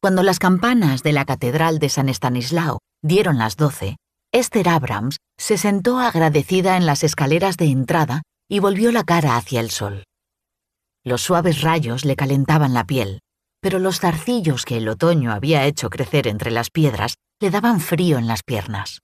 Cuando las campanas de la Catedral de San Estanislao dieron las 12, Esther Abrams se sentó agradecida en las escaleras de entrada y volvió la cara hacia el sol. Los suaves rayos le calentaban la piel, pero los zarcillos que el otoño había hecho crecer entre las piedras le daban frío en las piernas.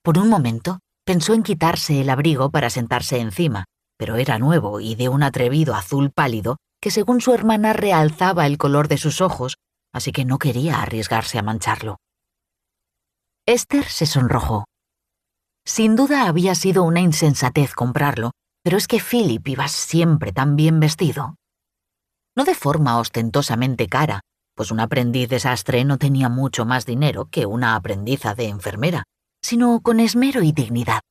Por un momento pensó en quitarse el abrigo para sentarse encima, pero era nuevo y de un atrevido azul pálido que, según su hermana, realzaba el color de sus ojos, así que no quería arriesgarse a mancharlo. Esther se sonrojó. Sin duda había sido una insensatez comprarlo, pero es que Philip iba siempre tan bien vestido. No de forma ostentosamente cara, pues un aprendiz de sastre no tenía mucho más dinero que una aprendiza de enfermera, sino con esmero y dignidad.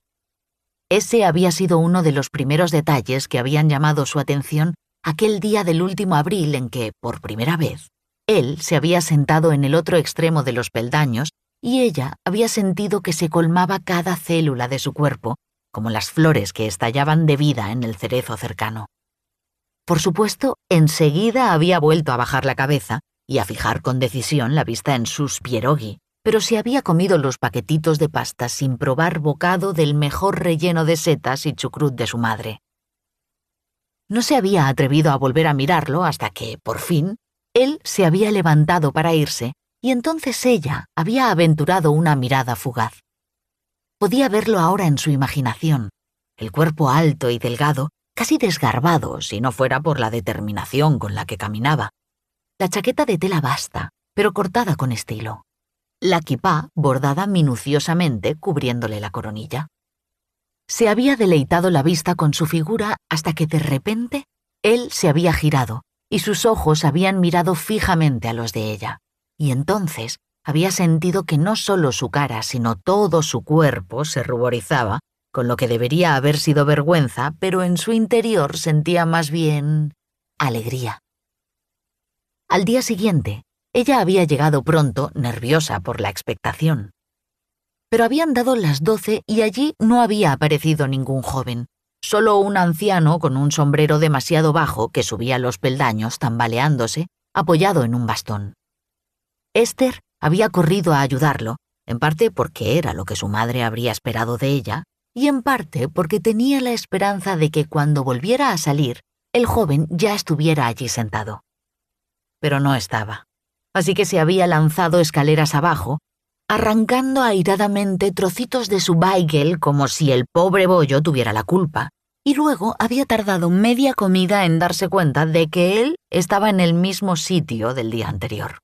Ese había sido uno de los primeros detalles que habían llamado su atención aquel día del último abril en que, por primera vez, él se había sentado en el otro extremo de los peldaños y ella había sentido que se colmaba cada célula de su cuerpo, como las flores que estallaban de vida en el cerezo cercano. Por supuesto, enseguida había vuelto a bajar la cabeza y a fijar con decisión la vista en sus pierogi, pero se había comido los paquetitos de pasta sin probar bocado del mejor relleno de setas y chucrut de su madre. No se había atrevido a volver a mirarlo hasta que, por fin, él se había levantado para irse y entonces ella había aventurado una mirada fugaz. Podía verlo ahora en su imaginación, el cuerpo alto y delgado, casi desgarbado si no fuera por la determinación con la que caminaba, la chaqueta de tela basta, pero cortada con estilo, la kipá bordada minuciosamente cubriéndole la coronilla. Se había deleitado la vista con su figura hasta que de repente él se había girado y sus ojos habían mirado fijamente a los de ella, y entonces había sentido que no solo su cara sino todo su cuerpo se ruborizaba, con lo que debería haber sido vergüenza, pero en su interior sentía más bien alegría. Al día siguiente, ella había llegado pronto, nerviosa por la expectación. Pero habían dado las 12 y allí no había aparecido ningún joven, solo un anciano con un sombrero demasiado bajo que subía los peldaños tambaleándose, apoyado en un bastón. Esther había corrido a ayudarlo, en parte porque era lo que su madre habría esperado de ella, y en parte porque tenía la esperanza de que cuando volviera a salir, el joven ya estuviera allí sentado. Pero no estaba, así que se había lanzado escaleras abajo, arrancando airadamente trocitos de su bagel como si el pobre bollo tuviera la culpa, y luego había tardado media comida en darse cuenta de que él estaba en el mismo sitio del día anterior.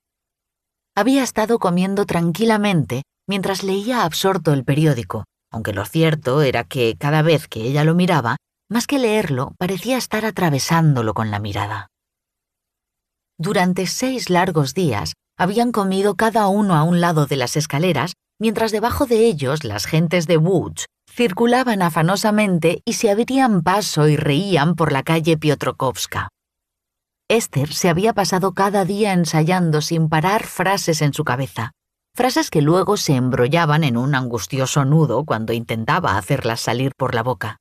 Había estado comiendo tranquilamente mientras leía absorto el periódico, aunque lo cierto era que cada vez que ella lo miraba, más que leerlo, parecía estar atravesándolo con la mirada. Durante 6 largos días habían comido cada uno a un lado de las escaleras, mientras debajo de ellos las gentes de Łódź circulaban afanosamente y se abrían paso y reían por la calle Piotrkowska. Esther se había pasado cada día ensayando sin parar frases en su cabeza, frases que luego se embrollaban en un angustioso nudo cuando intentaba hacerlas salir por la boca.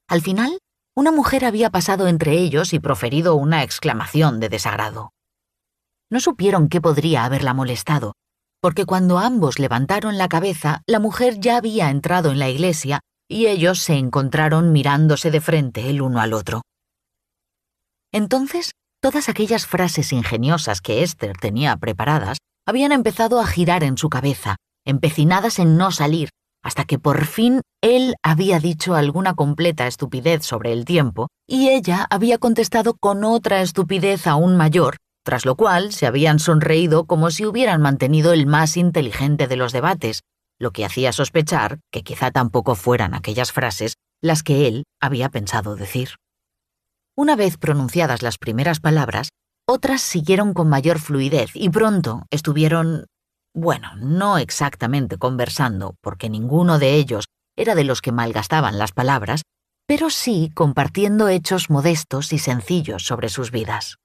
Al final, una mujer había pasado entre ellos y proferido una exclamación de desagrado. No supieron qué podría haberla molestado, porque cuando ambos levantaron la cabeza, la mujer ya había entrado en la iglesia y ellos se encontraron mirándose de frente el uno al otro. Entonces, todas aquellas frases ingeniosas que Esther tenía preparadas habían empezado a girar en su cabeza, empecinadas en no salir, hasta que por fin él había dicho alguna completa estupidez sobre el tiempo y ella había contestado con otra estupidez aún mayor, tras lo cual se habían sonreído como si hubieran mantenido el más inteligente de los debates, lo que hacía sospechar que quizá tampoco fueran aquellas frases las que él había pensado decir. Una vez pronunciadas las primeras palabras, otras siguieron con mayor fluidez y pronto estuvieron, no exactamente conversando, porque ninguno de ellos era de los que malgastaban las palabras, pero sí compartiendo hechos modestos y sencillos sobre sus vidas.